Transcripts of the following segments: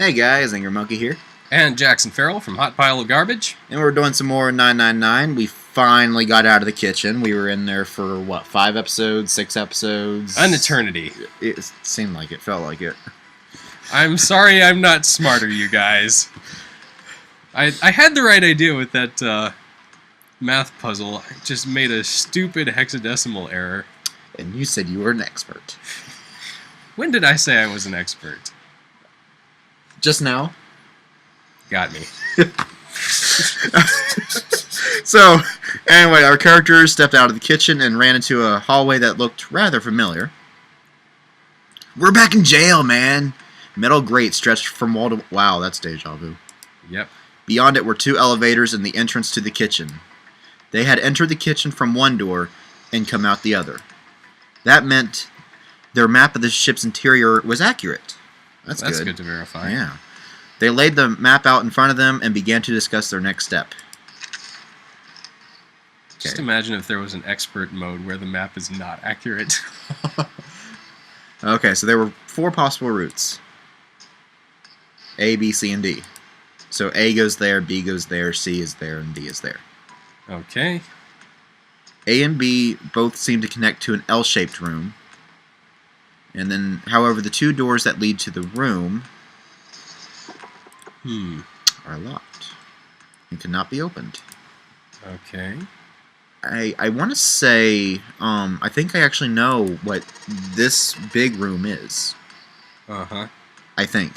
Hey guys, Angry Monkey here. And Jackson Ferrell from Hot Pile of Garbage. And we're doing some more 999. We finally got out of the kitchen. We were in there for, what, 5 episodes, 6 episodes? An eternity. It seemed like it, felt like it. I'm sorry I'm not smarter, you guys. I had the right idea with that math puzzle. I just made a stupid hexadecimal error. And you said you were an expert. When did I say I was an expert? Just now. Got me. So, anyway, our characters stepped out of the kitchen and ran into a hallway that looked rather familiar. We're back in jail, man. Metal grate stretched from wall to... Wow, that's deja vu. Yep. Beyond it were 2 elevators and the entrance to the kitchen. They had entered the kitchen from one door and come out the other. That meant their map of the ship's interior was accurate. That's good. That's good to verify. Yeah. They laid the map out in front of them and began to discuss their next step. Just imagine if there was an expert mode where the map is not accurate. Okay, so there were 4 possible routes. A, B, C, and D. So A goes there, B goes there, C is there, and D is there. Okay. A and B both seem to connect to an L-shaped room. And then, however, the 2 doors that lead to the room are locked and cannot be opened. Okay. I want to say, I think I actually know what this big room is. Uh-huh. I think.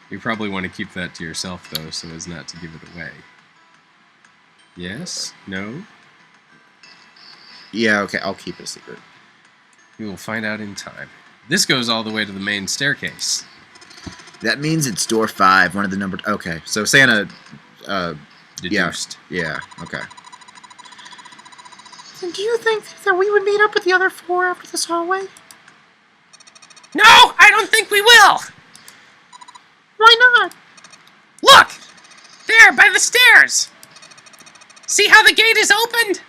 You probably want to keep that to yourself, though, so as not to give it away. Yes? No? Yeah, okay, I'll keep it a secret. We will find out in time. This goes all the way to the main staircase. That means it's door 5, one of the numbered... Okay, so Santa... Deduced. Yeah, okay. And do you think that we would meet up with the other 4 after this hallway? No, I don't think we will. Why not? Look! There, by the stairs. See how the gate is opened?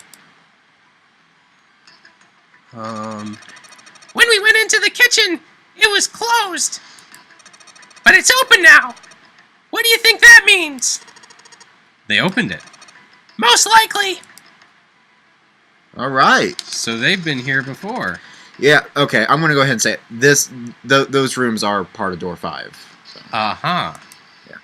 When we went into the kitchen, it was closed. But it's open now. What do you think that means? They opened it. Most likely. Alright. So they've been here before. Yeah, okay, I'm going to go ahead and say it. Those rooms are part of door 5. So. Uh-huh. Yeah.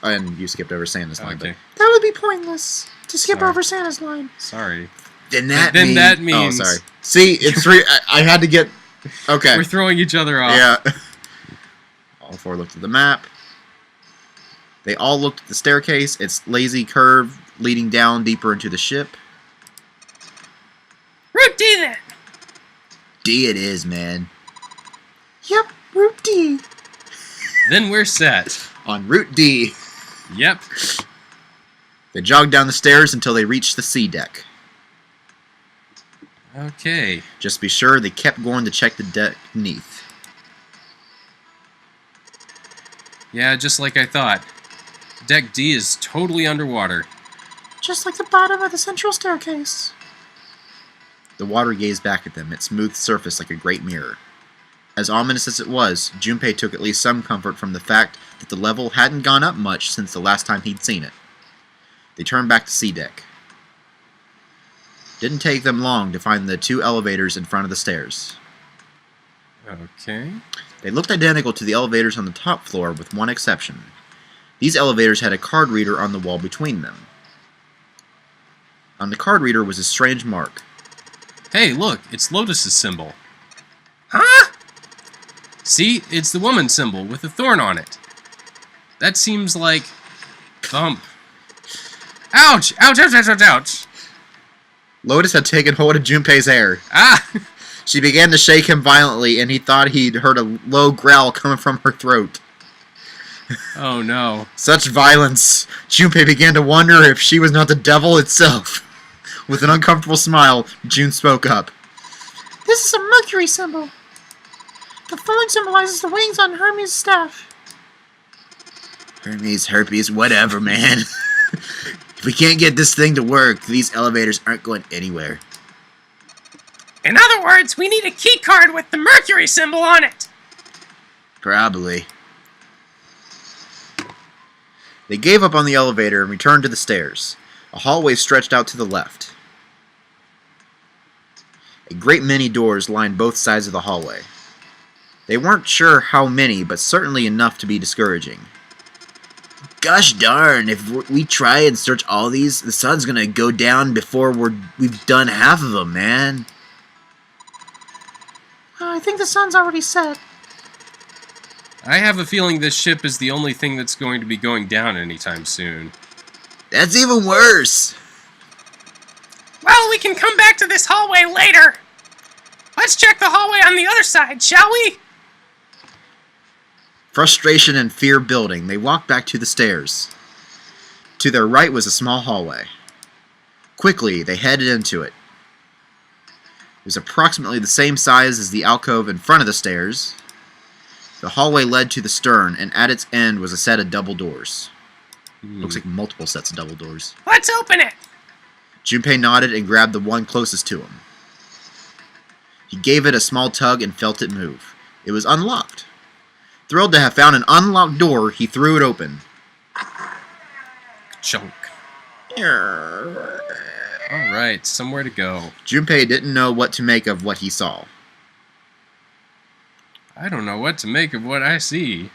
And you skipped over Santa's line. Okay. That would be pointless to skip Sorry. over Santa's line. Sorry. Then that means... Oh, sorry. See, it's I had to get... Okay. We're throwing each other off. Yeah. All 4 looked at the map. They all looked at the staircase. Its lazy curve leading down deeper into the ship. Route D then. D it is, man. Yep, Route D. Then we're set. On Route D. Yep. They jogged down the stairs until they reached the C deck. Okay. Just be sure they kept going to check the deck beneath. Yeah, just like I thought. Deck D is totally underwater. Just like the bottom of the central staircase. The water gazed back at them, its smooth surface like a great mirror. As ominous as it was, Junpei took at least some comfort from the fact that the level hadn't gone up much since the last time he'd seen it. They turned back to C deck. Didn't take them long to find the 2 elevators in front of the stairs. Okay. They looked identical to the elevators on the top floor with one exception. These elevators had a card reader on the wall between them. On the card reader was a strange mark. Hey, look, it's Lotus's symbol. Huh? See, it's the woman symbol with a thorn on it. That seems like... Thump. Ouch! Ouch, ouch, ouch, ouch, ouch! Lotus had taken hold of Junpei's hair. Ah! She began to shake him violently, and he thought he'd heard a low growl coming from her throat. Oh no. Such violence! Junpei began to wonder if she was not the devil itself. With an uncomfortable smile, June spoke up. This is a Mercury symbol. The thorn symbolizes the wings on Hermes' staff. Herpes, whatever, man. If we can't get this thing to work, these elevators aren't going anywhere. In other words, we need a key card with the Mercury symbol on it. Probably. They gave up on the elevator and returned to the stairs. A hallway stretched out to the left. A great many doors lined both sides of the hallway. They weren't sure how many, but certainly enough to be discouraging. Gosh darn, if we try and search all these, the sun's gonna go down before we've done half of them, man. I think the sun's already set. I have a feeling this ship is the only thing that's going to be going down anytime soon. That's even worse. Well, we can come back to this hallway later. Let's check the hallway on the other side, shall we? Frustration and fear building, they walked back to the stairs. To their right was a small hallway. Quickly, they headed into it. It was approximately the same size as the alcove in front of the stairs. The hallway led to the stern, and at its end was a set of double doors. Looks like multiple sets of double doors. Let's open it. Junpei nodded and grabbed the one closest to him. He gave it a small tug and felt it move. It was unlocked. Thrilled to have found an unlocked door, he threw it open. Chunk. Alright, somewhere to go. Junpei didn't know what to make of what he saw. I don't know what to make of what I see.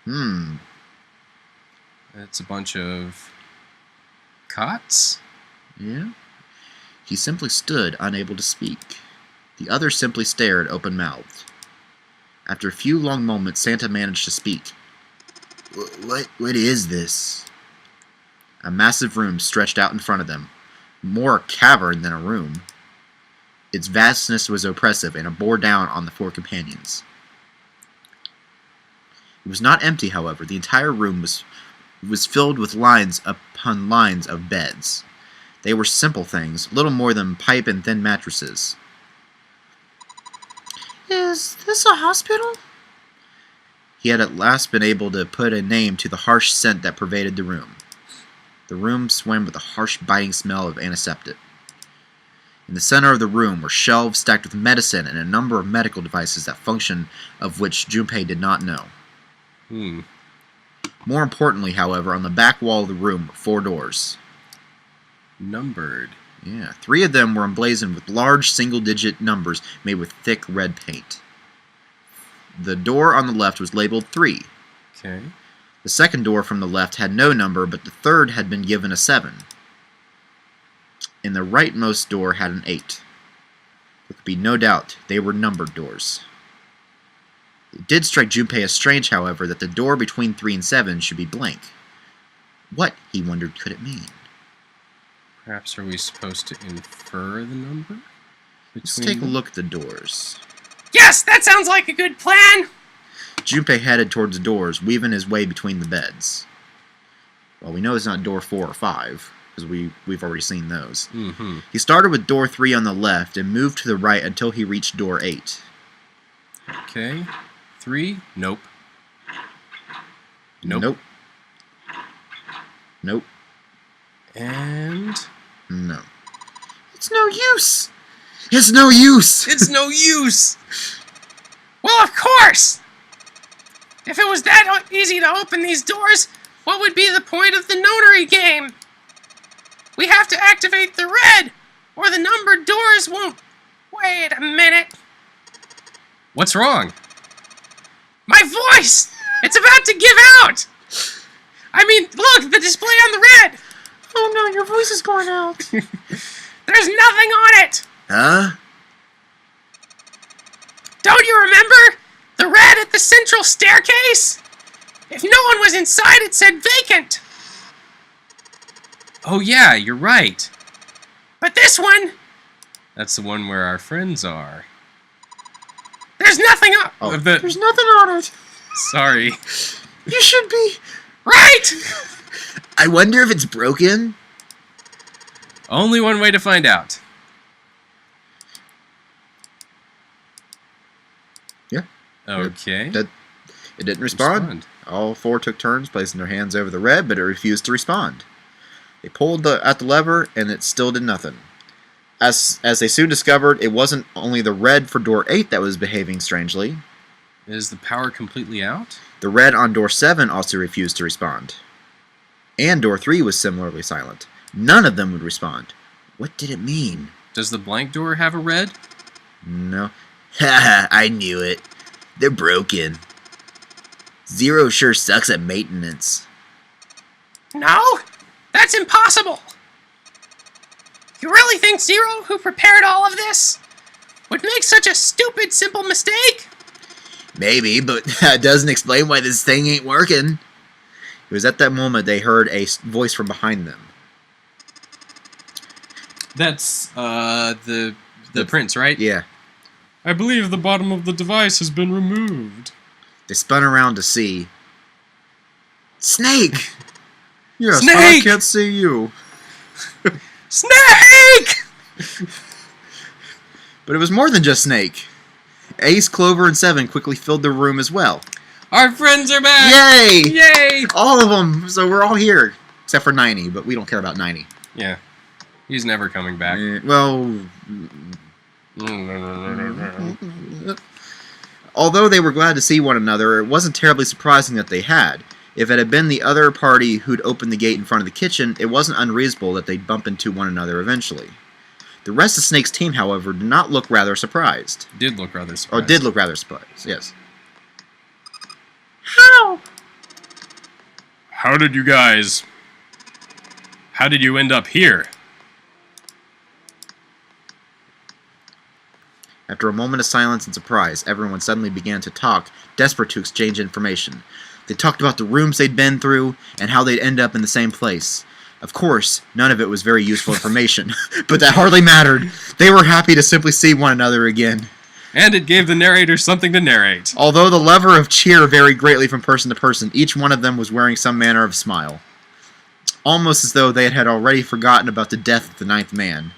It's a bunch of cots? Yeah. He simply stood, unable to speak. The other simply stared, open-mouthed. After a few long moments, Santa managed to speak. What is this? A massive room stretched out in front of them. More a cavern than a room. Its vastness was oppressive, and it bore down on the four companions. It was not empty, however. The entire room was filled with lines upon lines of beds. They were simple things, little more than pipe and thin mattresses. Is this a hospital? He had at last been able to put a name to the harsh scent that pervaded the room. The room swam with a harsh, biting smell of antiseptic. In the center of the room were shelves stacked with medicine and a number of medical devices that function of which Junpei did not know. More importantly, however, on the back wall of the room were 4 doors. Numbered. Yeah, 3 of them were emblazoned with large single-digit numbers made with thick red paint. The door on the left was labeled 3. Okay. The second door from the left had no number, but the third had been given a 7. And the rightmost door had an 8. There could be no doubt they were numbered doors. It did strike Junpei as strange, however, that the door between 3 and 7 should be blank. What, he wondered, could it mean? Perhaps are we supposed to infer the number? Let's take a look at the doors. Yes, that sounds like a good plan. Junpei headed towards the doors, weaving his way between the beds. Well, we know it's not door 4 or 5, because we've already seen those. He started with door 3 on the left and moved to the right until he reached door 8. Okay. 3? Nope. Nope. Nope. And... no. It's no use. It's no use! It's no use! Well, of course. If it was that easy to open these doors, what would be the point of the notary game? We have to activate the red, or the numbered doors won't... Wait a minute. What's wrong? My voice! It's about to give out! I mean, look, the display on the red! Oh no, your voice is going out. There's nothing on it! Huh? Don't you remember? The red at the central staircase? If no one was inside, it said vacant. Oh yeah, you're right. But this one, That's the one where our friends are. there's nothing up. Oh. There's nothing on it. Sorry. You should be. Right? I wonder if it's broken? Only one way to find out. Yeah. Okay. It didn't respond. All 4 took turns placing their hands over the red, but it refused to respond. They pulled at the lever, and it still did nothing. As they soon discovered, it wasn't only the red for door 8 that was behaving strangely. Is the power completely out? The red on door 7 also refused to respond. And door 3 was similarly silent. None of them would respond. What did it mean? Does the blank door have a red? No. Haha, I knew it. They're broken. Zero sure sucks at maintenance. No? That's impossible! You really think Zero, who prepared all of this, would make such a stupid, simple mistake? Maybe, but that doesn't explain why this thing ain't working. It was at that moment they heard a voice from behind them. That's, the prince, right? Yeah. I believe the bottom of the device has been removed. They spun around to see... Snake! Yes, Snake! I can't see you. Snake! But it was more than just Snake. Ace, Clover, and Seven quickly filled the room as well. Our friends are back! Yay! Yay! All of them! So we're all here. Except for 90, but we don't care about 90. Yeah. He's never coming back. Well... Although they were glad to see one another, it wasn't terribly surprising that they had. If it had been the other party who'd opened the gate in front of the kitchen, it wasn't unreasonable that they'd bump into one another eventually. The rest of Snake's team, however, did not look rather surprised. Did look rather surprised. Or did look rather surprised, yes. How? How did you end up here? After a moment of silence and surprise, everyone suddenly began to talk, desperate to exchange information. They talked about the rooms they'd been through, and how they'd end up in the same place. Of course, none of it was very useful information, but that hardly mattered. They were happy to simply see one another again. And it gave the narrator something to narrate. Although the level of cheer varied greatly from person to person, each one of them was wearing some manner of smile. Almost as though they had already forgotten about the death of the ninth man.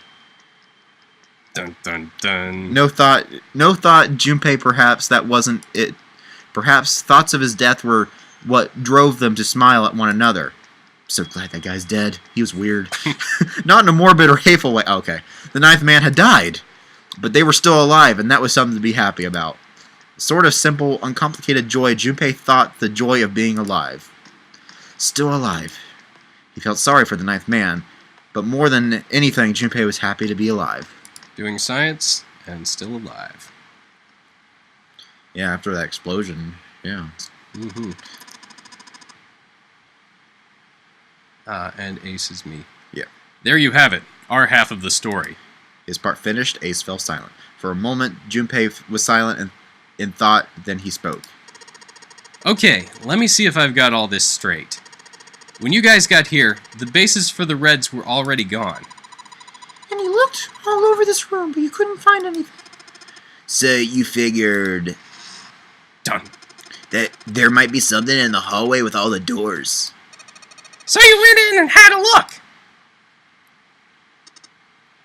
Dun dun dun. No thought, Junpei, perhaps that wasn't it. Perhaps thoughts of his death were what drove them to smile at one another. So glad that guy's dead. He was weird. Not in a morbid or hateful way. Okay. The ninth man had died. But they were still alive, and that was something to be happy about. A sort of simple, uncomplicated joy Junpei thought the joy of being alive. Still alive. He felt sorry for the ninth man, but more than anything, Junpei was happy to be alive. Doing science and still alive. Yeah, after that explosion, yeah. Mm-hmm. And Ace is me. Yeah. There you have it, our half of the story. His part finished, Ace fell silent. For a moment, Junpei was silent and in thought, then he spoke. Okay, let me see if I've got all this straight. When you guys got here, the bases for the Reds were already gone. And you looked all over this room, but you couldn't find anything. So you figured... Done. That there might be something in the hallway with all the doors. So you went in and had a look?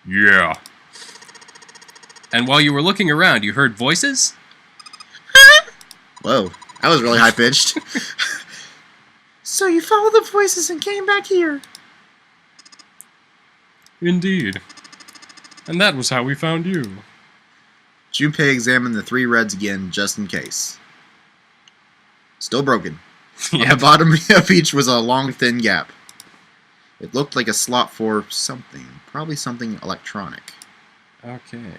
Yeah. And while you were looking around, you heard voices? Whoa, that was really high-pitched. So you followed the voices and came back here. Indeed. And that was how we found you. Junpei examined the three Reds again, just in case. Still broken. On the bottom of each was a long, thin gap. It looked like a slot for something. Probably something electronic. Okay.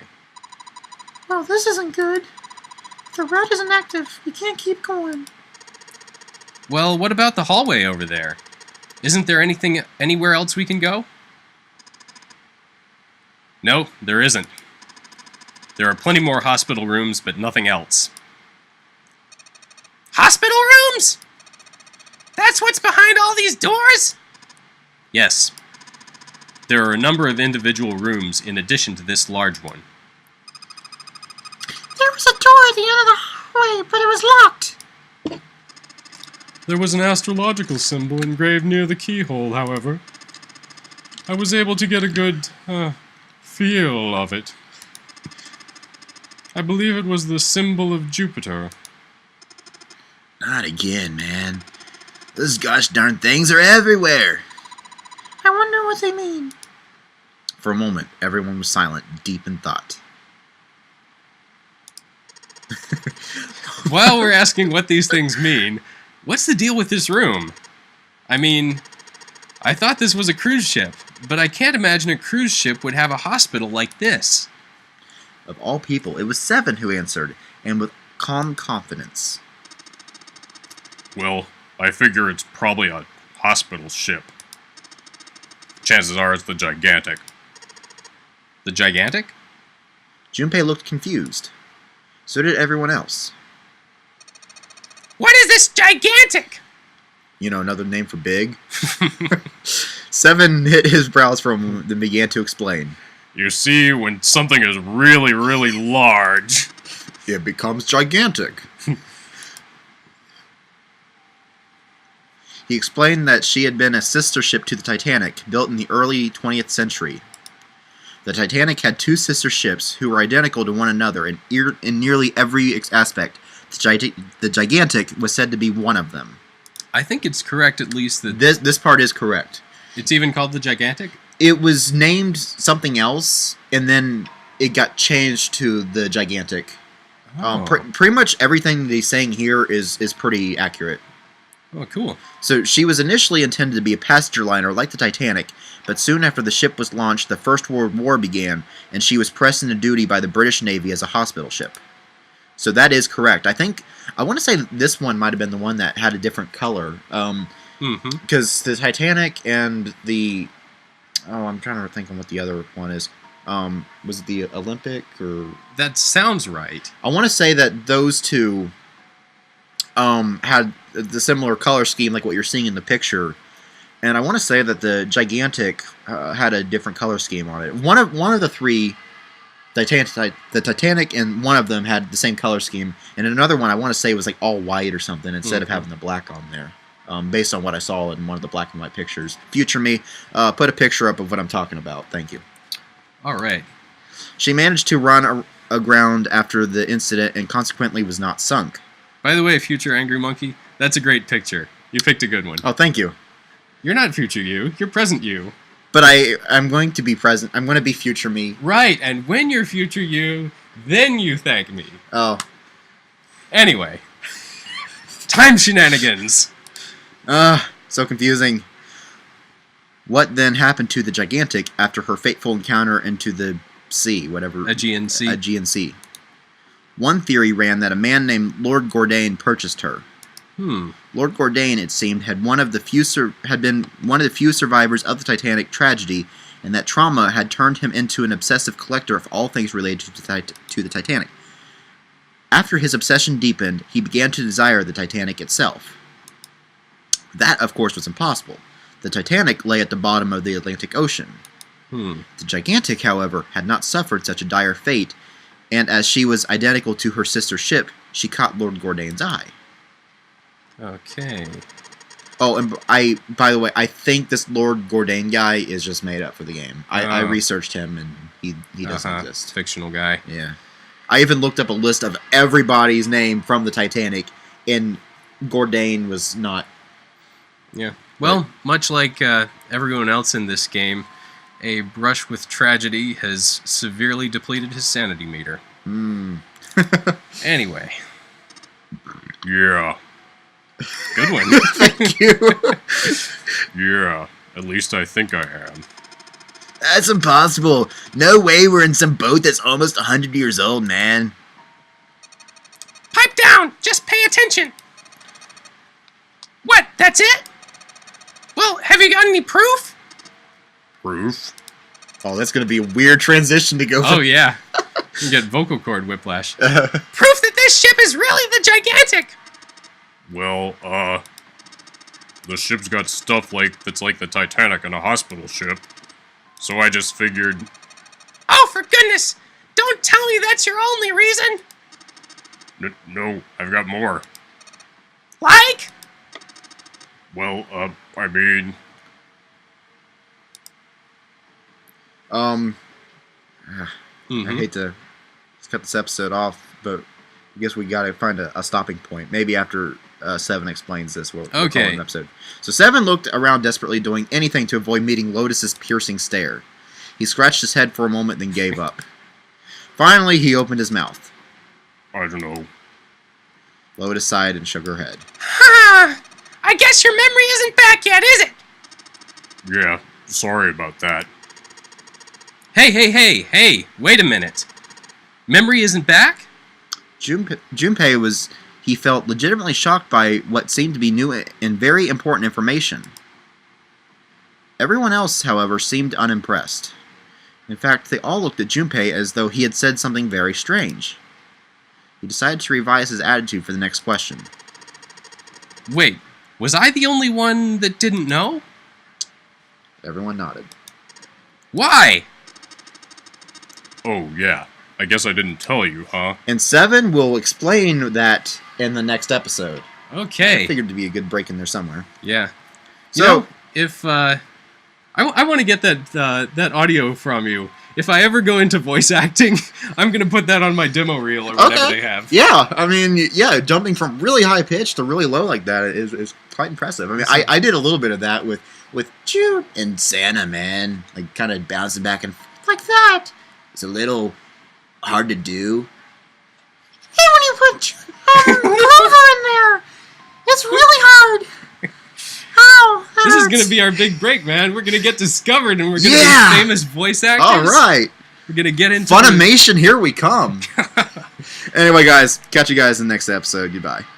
Well, this isn't good. The red isn't active. We can't keep going. Well, what about the hallway over there? Isn't there anything anywhere else we can go? No, there isn't. There are plenty more hospital rooms, but nothing else. Hospital rooms? That's what's behind all these doors? Yes. There are a number of individual rooms in addition to this large one. There was a door at the end of the hallway, but it was locked. There was an astrological symbol engraved near the keyhole, however. I was able to get a good, feel of it. I believe it was the symbol of Jupiter. Not again, man. Those gosh darn things are everywhere. I wonder what they mean. For a moment, everyone was silent, deep in thought. while we're asking what these things mean, what's the deal with this room? I mean, I thought this was a cruise ship, but I can't imagine a cruise ship would have a hospital like this. Of all people, it was Seven who answered, and with calm confidence. Well, I figure it's probably a hospital ship. Chances are it's the Gigantic. The Gigantic? Junpei looked confused. So did everyone else. What is this gigantic? You know, another name for big. Seven hit his brows for a moment, then began to explain. You see, when something is really, really large, It becomes gigantic. He explained that she had been a sister ship to the Titanic, built in the early 20th century. The Titanic had two sister ships who were identical to one another in nearly every aspect. The Gigantic was said to be one of them. I think it's correct at least that This part is correct. it's even called the Gigantic? It was named something else, and then it got changed to the Gigantic. Oh, Pretty much everything that he's saying here is pretty accurate. oh cool. So she was initially intended to be a passenger liner like the Titanic, but soon after the ship was launched, the First World War began, and she was pressed into duty by the British Navy as a hospital ship. So that is correct. I want to say this one might have been the one that had a different color. Because the Titanic and the... Oh, I'm trying to think on what the other one is. Was it the Olympic or... That sounds right. I want to say that those two had the similar color scheme like what you're seeing in the picture. And I want to say that the Gigantic had a different color scheme on it. One of the three... the Titanic and one of them had the same color scheme, and another one I want to say was like all white or something instead of having the black on there, based on what I saw in one of the black and white pictures. Future me, put a picture up of what I'm talking about. Thank you. All right. She managed to run aground after the incident and consequently was not sunk. By the way, future Angry Monkey, that's a great picture. You picked a good one. Oh, thank you. You're not future you. You're present you. But I'm going to be present. I'm going to be future me. Right, and when you're future you, then you thank me. Oh. Anyway. Time shenanigans. So confusing. What then happened to the Gigantic after her fateful encounter into the sea, whatever... Aegean Sea. Aegean Sea. One theory ran that a man named Lord Gourdane purchased her. Lord Gourdane, it seemed, had been one of the few survivors of the Titanic tragedy, and that trauma had turned him into an obsessive collector of all things related to the Titanic. After his obsession deepened, he began to desire the Titanic itself. That, of course, was impossible. The Titanic lay at the bottom of the Atlantic Ocean. The Gigantic, however, had not suffered such a dire fate, and as she was identical to her sister ship, she caught Lord Gourdane's eye. Okay. Oh, and by the way, I think this Lord Gourdane guy is just made up for the game. I researched him, and he doesn't exist. Fictional guy. Yeah. I even looked up a list of everybody's name from the Titanic, and Gourdane was not. Yeah. Well, much like everyone else in this game, a brush with tragedy has severely depleted his sanity meter. Anyway. yeah, Good one. Thank you. yeah, at least I think I am. That's impossible. No way we're in some boat that's almost 100 years old, man. Pipe down! Just pay attention! What? That's it? Well, have you got any proof? Proof? Oh, that's going to be a weird transition to go from... Oh, yeah. You get vocal cord whiplash. Proof that this ship is really the Gigantic! Well, the ship's got stuff that's like the Titanic and a hospital ship. So I just figured... Oh, for goodness! Don't tell me that's your only reason! No, I've got more. Like? Well, I mean... I hate to cut this episode off, but I guess we got to find a stopping point. Maybe after Seven explains this, we'll call it an episode. So Seven looked around desperately, doing anything to avoid meeting Lotus's piercing stare. He scratched his head for a moment, then gave up. Finally, he opened his mouth. I don't know. Lois sighed and shook her head. Ha! I guess your memory isn't back yet, is it? Yeah, sorry about that. Hey, wait a minute. Memory isn't back? Junpei he felt legitimately shocked by what seemed to be new and very important information. Everyone else, however, seemed unimpressed. In fact, they all looked at Junpei as though he had said something very strange. He decided to revise his attitude for the next question. Wait, was I the only one that didn't know? Everyone nodded. Why? Oh, yeah. I guess I didn't tell you, huh? And 7 will explain that in the next episode. I Okay. figured to be a good break in there somewhere. Yeah. So, You know, if I want to get that audio from you. If I ever go into voice acting, I'm gonna put that on my demo reel or whatever they have. Yeah, I mean, yeah, jumping from really high pitch to really low like that is quite impressive. I mean, I did a little bit of that with Jude and Santa, man. Like, kind of bouncing back and Like that. it's a little hard to do. Hey, when you put Grover in there, it's really hard. Ow, that This is hurts. gonna be our big break, man. We're gonna get discovered, and we're gonna Yeah! be famous voice actors. All right, We're gonna get into Funimation, here we come. Anyway, guys, catch you guys in the next episode. Goodbye.